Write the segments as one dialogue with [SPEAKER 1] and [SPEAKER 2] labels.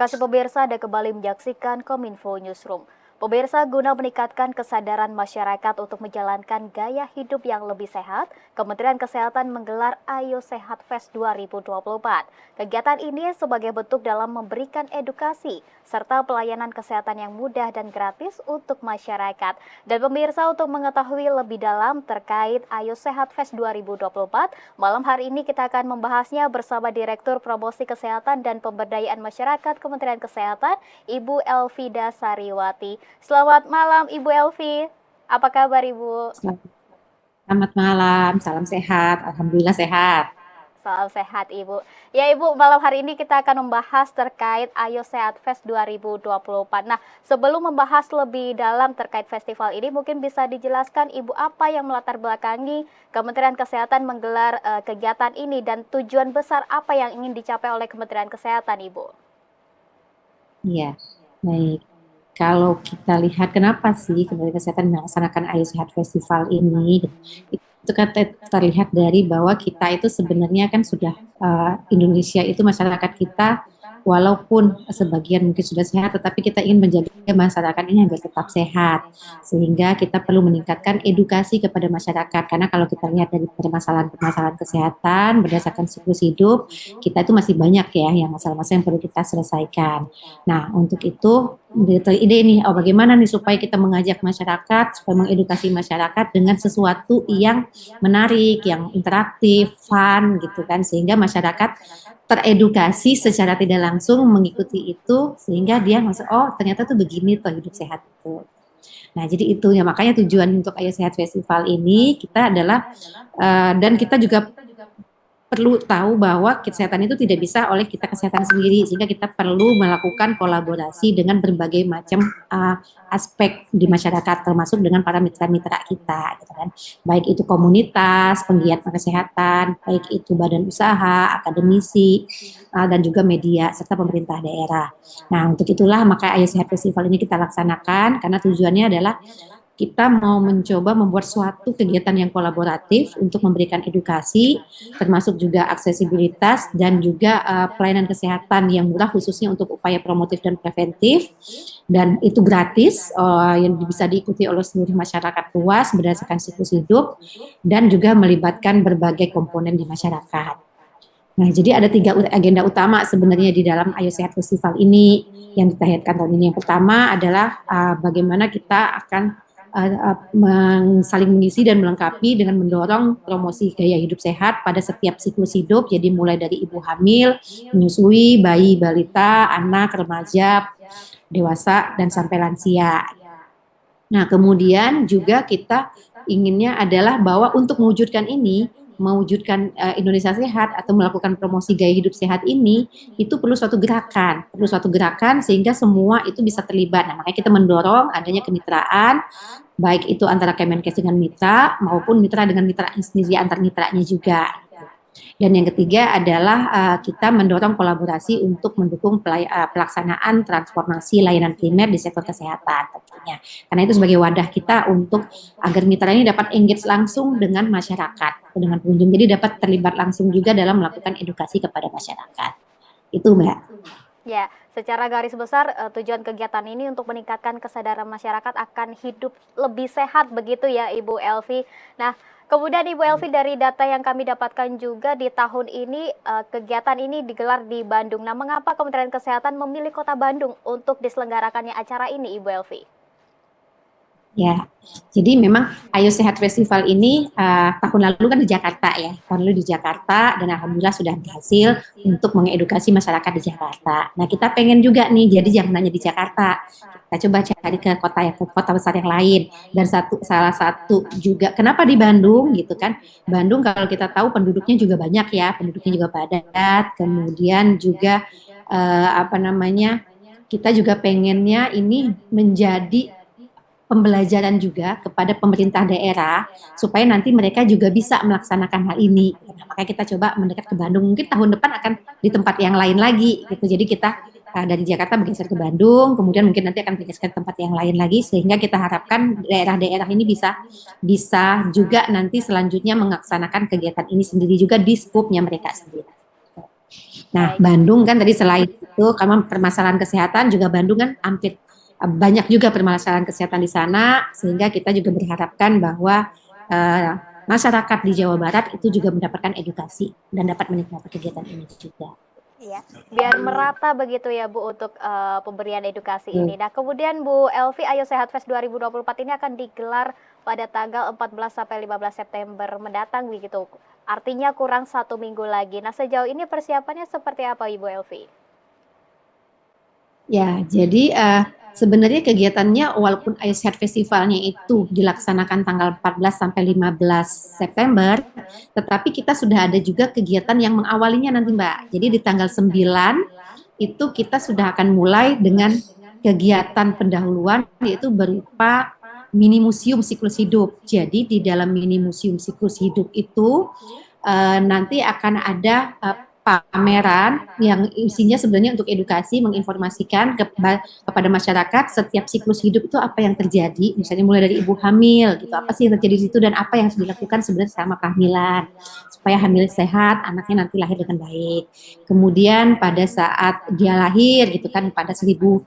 [SPEAKER 1] kasih pemirsa, Anda kembali menyaksikan Kominfo Newsroom. Pemirsa, guna meningkatkan kesadaran masyarakat untuk menjalankan gaya hidup yang lebih sehat, Kementerian Kesehatan menggelar Ayo Sehat Fest 2024. Kegiatan ini sebagai bentuk dalam memberikan edukasi serta pelayanan kesehatan yang mudah dan gratis untuk masyarakat. Dan pemirsa, untuk mengetahui lebih dalam terkait Ayo Sehat Fest 2024, malam hari ini kita akan membahasnya bersama Direktur Promosi Kesehatan dan Pemberdayaan Masyarakat Kementerian Kesehatan, Ibu Elvida Sariwati. Selamat malam Ibu Elvi, apa kabar Ibu?
[SPEAKER 2] Selamat malam, salam sehat, alhamdulillah sehat.
[SPEAKER 1] Salam sehat Ibu. Ya Ibu, malam hari ini kita akan membahas terkait Ayo Sehat Fest 2024. Nah, sebelum membahas lebih dalam terkait festival ini, mungkin bisa dijelaskan Ibu apa yang melatar belakangi Kementerian Kesehatan menggelar kegiatan ini dan tujuan besar apa yang ingin dicapai oleh Kementerian Kesehatan Ibu?
[SPEAKER 2] Iya, baik. Kalau kita lihat kenapa sih Kementerian Kesehatan melaksanakan Ayo Sehat Festival ini, itu kan terlihat dari bahwa kita itu sebenarnya kan sudah Indonesia itu masyarakat kita walaupun sebagian mungkin sudah sehat, tetapi kita ingin menjaga masyarakat ini agar tetap sehat, sehingga kita perlu meningkatkan edukasi kepada masyarakat. Karena kalau kita lihat dari permasalahan-permasalahan kesehatan berdasarkan siklus hidup, kita itu masih banyak ya yang masalah-masalah yang perlu kita selesaikan. Nah, untuk itu ide ini, bagaimana nih supaya kita mengajak masyarakat, supaya mengedukasi masyarakat dengan sesuatu yang menarik, yang interaktif, fun gitu kan, sehingga masyarakat teredukasi secara tidak langsung mengikuti itu, sehingga dia masuk, oh ternyata tuh begini tuh hidup sehat itu. Nah, jadi itu ya, makanya tujuan untuk Ayo Sehat Festival ini kita adalah dan kita juga perlu tahu bahwa kesehatan itu tidak bisa oleh kita kesehatan sendiri, sehingga kita perlu melakukan kolaborasi dengan berbagai macam aspek di masyarakat, termasuk dengan para mitra-mitra kita, gitu kan. Baik itu komunitas, penggiat kesehatan, baik itu badan usaha, akademisi, dan juga media serta pemerintah daerah. Nah, untuk itulah maka Ayo Sehat Festival ini kita laksanakan karena tujuannya adalah kita mau mencoba membuat suatu kegiatan yang kolaboratif untuk memberikan edukasi, termasuk juga aksesibilitas dan juga pelayanan kesehatan yang murah khususnya untuk upaya promotif dan preventif, dan itu gratis yang bisa diikuti oleh seluruh masyarakat luas berdasarkan siklus hidup dan juga melibatkan berbagai komponen di masyarakat. Nah, jadi ada 3 agenda utama sebenarnya di dalam Ayo Sehat Festival ini yang ditayangkan tahun ini. Yang pertama adalah bagaimana kita akan saling mengisi dan melengkapi dengan mendorong promosi gaya hidup sehat pada setiap siklus hidup, jadi mulai dari ibu hamil, menyusui, bayi, balita, anak, remaja, dewasa, dan sampai lansia. Nah, kemudian juga kita inginnya adalah bahwa untuk mewujudkan ini, mewujudkan Indonesia sehat atau melakukan promosi gaya hidup sehat ini, itu perlu suatu gerakan sehingga semua itu bisa terlibat. Nah, makanya kita mendorong adanya kemitraan, baik itu antara Kemenkes dengan mitra maupun mitra dengan mitra sendiri antar mitranya juga. Dan yang ketiga adalah kita mendorong kolaborasi untuk mendukung pelaksanaan transformasi layanan primer di sektor kesehatan tentunya. Karena itu sebagai wadah kita untuk agar mitra ini dapat engage langsung dengan masyarakat, dengan pengunjung. Jadi dapat terlibat langsung juga dalam melakukan edukasi kepada masyarakat. Itu Mbak.
[SPEAKER 1] Ya, secara garis besar tujuan kegiatan ini untuk meningkatkan kesadaran masyarakat akan hidup lebih sehat begitu ya Ibu Elvi. Nah, kemudian Ibu Elvi, dari data yang kami dapatkan juga di tahun ini kegiatan ini digelar di Bandung. Nah, mengapa Kementerian Kesehatan memilih Kota Bandung untuk diselenggarakannya acara ini Ibu Elvi?
[SPEAKER 2] Ya, jadi memang Ayo Sehat Festival ini tahun lalu kan di Jakarta ya, tahun lalu di Jakarta, dan alhamdulillah sudah berhasil untuk mengedukasi masyarakat di Jakarta. Nah, kita pengen juga nih, jadi jangan hanya di Jakarta, kita coba cari ke kota besar yang lain. Dan salah satu juga kenapa di Bandung gitu kan? Bandung kalau kita tahu penduduknya juga banyak ya, penduduknya juga padat, kemudian juga apa namanya? Kita juga pengennya ini menjadi pembelajaran juga kepada pemerintah daerah supaya nanti mereka juga bisa melaksanakan hal ini. Nah, makanya kita coba mendekat ke Bandung. Mungkin tahun depan akan di tempat yang lain lagi gitu. Jadi kita dari Jakarta bergeser ke Bandung, kemudian mungkin nanti akan bergeser ke tempat yang lain lagi, sehingga kita harapkan daerah-daerah ini bisa juga nanti selanjutnya melaksanakan kegiatan ini sendiri juga di skupnya mereka sendiri. Nah,
[SPEAKER 1] Baik.
[SPEAKER 2] Bandung kan tadi selain itu, karena permasalahan kesehatan juga Bandung kan hampir banyak juga permasalahan kesehatan di sana, sehingga kita juga berharapkan bahwa uh, masyarakat di Jawa Barat itu juga mendapatkan edukasi dan dapat menikmati kegiatan ini juga.
[SPEAKER 1] Ya, biar merata begitu ya Bu untuk pemberian edukasi ini.
[SPEAKER 2] Hmm.
[SPEAKER 1] Nah, kemudian Bu Elvi, Ayo Sehat Fest 2024 ini akan digelar pada tanggal 14 sampai 15 September mendatang begitu. Artinya kurang 1 minggu lagi. Nah, sejauh ini persiapannya seperti apa Ibu Elvi?
[SPEAKER 2] Ya, jadi sebenarnya kegiatannya walaupun Ice Head Festivalnya itu dilaksanakan tanggal 14 sampai 15 September, tetapi kita sudah ada juga kegiatan yang mengawalinya nanti Mbak. Jadi di tanggal 9 itu kita sudah akan mulai dengan kegiatan pendahuluan yaitu berupa mini museum siklus hidup. Jadi di dalam mini museum siklus hidup itu nanti akan ada pameran yang isinya sebenarnya untuk edukasi, menginformasikan kepada masyarakat setiap siklus hidup itu apa yang terjadi, misalnya mulai dari ibu hamil, gitu, apa sih yang terjadi di situ dan apa yang harus dilakukan sebenarnya selama kehamilan supaya hamil sehat, anaknya nanti lahir dengan baik. Kemudian pada saat dia lahir, gitu kan, pada seribu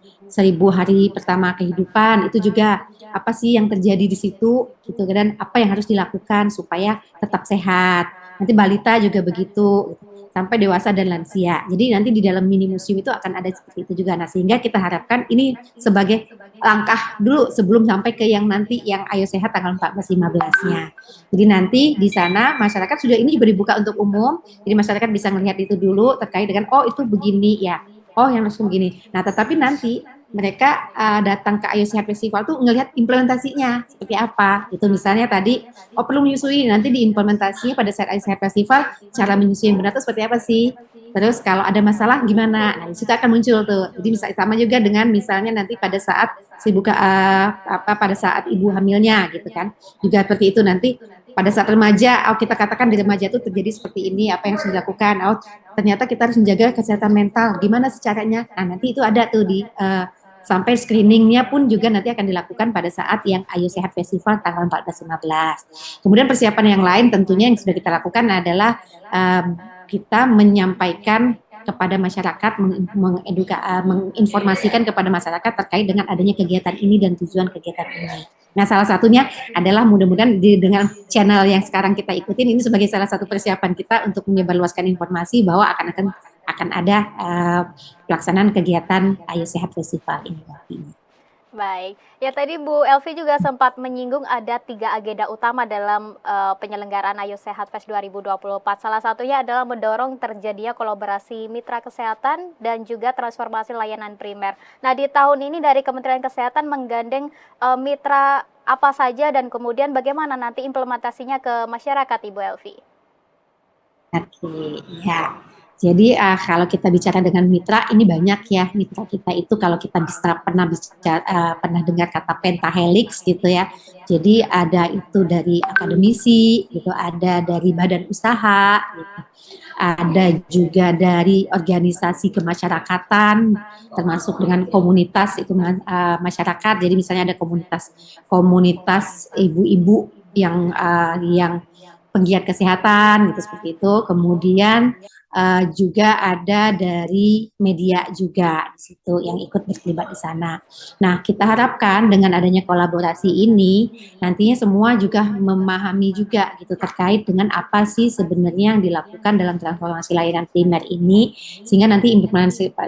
[SPEAKER 2] hari pertama kehidupan itu juga apa sih yang terjadi di situ, gitu dan apa yang harus dilakukan supaya tetap sehat. Nanti balita juga begitu, sampai dewasa dan lansia. Jadi nanti di dalam mini museum itu akan ada seperti itu juga. Nah, sehingga kita harapkan ini sebagai langkah dulu sebelum sampai ke yang nanti yang Ayo Sehat tanggal 14-15-nya. Jadi nanti di sana masyarakat sudah ini juga dibuka untuk umum. Jadi masyarakat bisa melihat itu dulu terkait dengan oh itu begini ya. Oh yang langsung begini. Nah, tetapi nanti mereka datang ke Ayo Sehat Festival tuh ngelihat implementasinya seperti apa. Itu misalnya tadi oh perlu menyusui, nanti diimplementasinya pada saat Ayo Sehat Festival cara menyusui yang benar itu seperti apa sih? Terus kalau ada masalah gimana? Nah, di situ akan muncul tuh. Jadi misalnya sama juga dengan misalnya nanti pada saat si buka pada saat ibu hamilnya gitu kan. Juga seperti itu nanti pada saat remaja, oh kita katakan di remaja itu terjadi seperti ini, apa yang harus dilakukan? Oh ternyata kita harus menjaga kesehatan mental. Gimana sih caranya? Nah nanti itu ada tuh di sampai screeningnya pun juga nanti akan dilakukan pada saat yang Ayo Sehat Festival tanggal 14-15. Kemudian persiapan yang lain tentunya yang sudah kita lakukan adalah kita menyampaikan kepada masyarakat, menginformasikan kepada masyarakat terkait dengan adanya kegiatan ini dan tujuan kegiatan ini. Nah, salah satunya adalah mudah-mudahan dengan channel yang sekarang kita ikutin ini sebagai salah satu persiapan kita untuk menyebarluaskan informasi bahwa akan ada pelaksanaan kegiatan Ayo Sehat Festival ini.
[SPEAKER 1] Baik, ya tadi Bu Elvi juga sempat menyinggung ada 3 agenda utama dalam penyelenggaraan Ayo Sehat Fest 2024. Salah satunya adalah mendorong terjadinya kolaborasi mitra kesehatan dan juga transformasi layanan primer. Nah di tahun ini dari Kementerian Kesehatan menggandeng mitra apa saja dan kemudian bagaimana nanti implementasinya ke masyarakat Ibu Elvi?
[SPEAKER 2] Oke, ya. Jadi kalau kita bicara dengan mitra, ini banyak ya mitra kita itu kalau kita bisa pernah dengar kata pentahelix gitu ya. Jadi ada itu dari akademisi, gitu, ada dari badan usaha, gitu. Ada juga dari organisasi kemasyarakatan, termasuk dengan komunitas itu masyarakat. Jadi misalnya ada komunitas ibu-ibu yang penggiat kesehatan gitu seperti itu. Kemudian juga ada dari media juga di situ yang ikut terlibat di sana. Nah, kita harapkan dengan adanya kolaborasi ini nantinya semua juga memahami juga gitu terkait dengan apa sih sebenarnya yang dilakukan dalam transformasi layanan primer ini sehingga nanti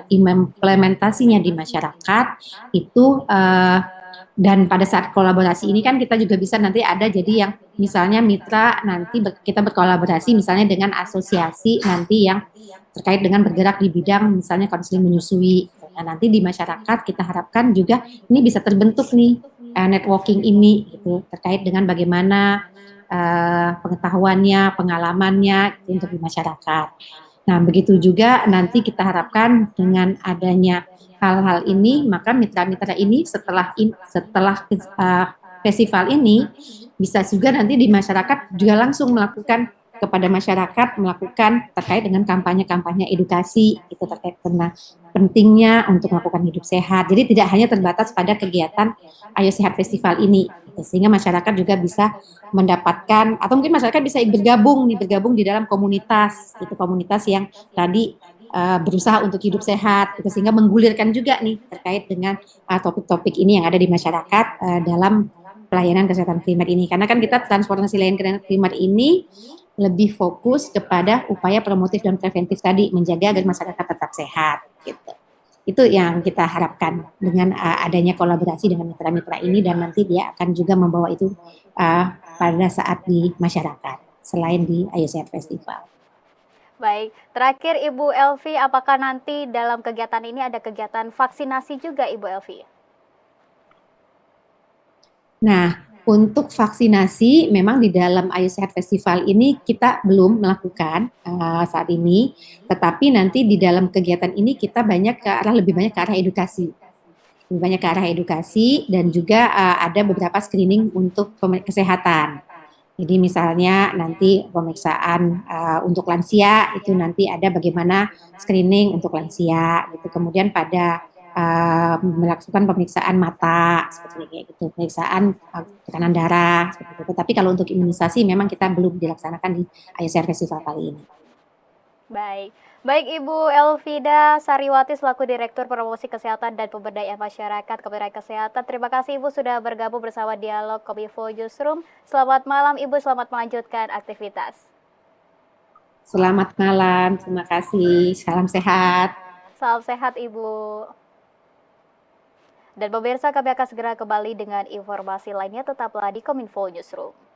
[SPEAKER 2] implementasinya di masyarakat itu dan pada saat kolaborasi ini kan kita juga bisa nanti ada jadi yang misalnya mitra nanti kita berkolaborasi misalnya dengan asosiasi nanti yang terkait dengan bergerak di bidang misalnya konseling menyusui. Nah, nanti di masyarakat kita harapkan juga ini bisa terbentuk nih networking ini gitu terkait dengan bagaimana pengetahuannya, pengalamannya gitu, untuk di masyarakat. Nah, begitu juga nanti kita harapkan dengan adanya hal-hal ini, maka mitra-mitra ini setelah festival ini bisa juga nanti di masyarakat juga langsung melakukan kepada masyarakat melakukan terkait dengan kampanye-kampanye edukasi itu terkait tentang pentingnya untuk melakukan hidup sehat. Jadi tidak hanya terbatas pada kegiatan Ayo Sehat Festival ini, gitu. Sehingga masyarakat juga bisa mendapatkan atau mungkin masyarakat bisa bergabung di dalam komunitas, itu komunitas yang tadi berusaha untuk hidup sehat, gitu, sehingga menggulirkan juga nih terkait dengan topik-topik ini yang ada di masyarakat dalam pelayanan kesehatan primer ini. Karena kan kita transformasi layanan primer ini lebih fokus kepada upaya promotif dan preventif tadi, menjaga agar masyarakat tetap sehat gitu. Itu yang kita harapkan dengan adanya kolaborasi dengan mitra-mitra ini, dan nanti dia akan juga membawa itu pada saat di masyarakat selain di Ayo Sehat Festival.
[SPEAKER 1] Baik, terakhir Ibu Elvi, apakah nanti dalam kegiatan ini ada kegiatan vaksinasi juga Ibu Elvi?
[SPEAKER 2] Nah, untuk vaksinasi memang di dalam Ayo Sehat Festival ini kita belum melakukan saat ini, tetapi nanti di dalam kegiatan ini kita lebih banyak ke arah edukasi. Lebih banyak ke arah edukasi dan juga ada beberapa screening untuk kesehatan. Jadi misalnya nanti pemeriksaan untuk lansia itu nanti ada bagaimana screening untuk lansia gitu. Kemudian pada melakukan pemeriksaan mata seperti kayak gitu, pemeriksaan tekanan darah seperti itu. Tapi kalau untuk imunisasi memang kita belum dilaksanakan di Ayo Sehat Festival kali ini.
[SPEAKER 1] Baik. Baik Ibu Elvida Sariwati selaku Direktur Promosi Kesehatan dan Pemberdayaan Masyarakat Kementerian Kesehatan. Terima kasih Ibu sudah bergabung bersama Dialog Kominfo Newsroom. Selamat malam Ibu, selamat melanjutkan aktivitas.
[SPEAKER 2] Selamat malam, terima kasih. Salam sehat.
[SPEAKER 1] Salam sehat Ibu. Dan pemirsa, kami akan segera kembali dengan informasi lainnya, tetaplah di Kominfo Newsroom.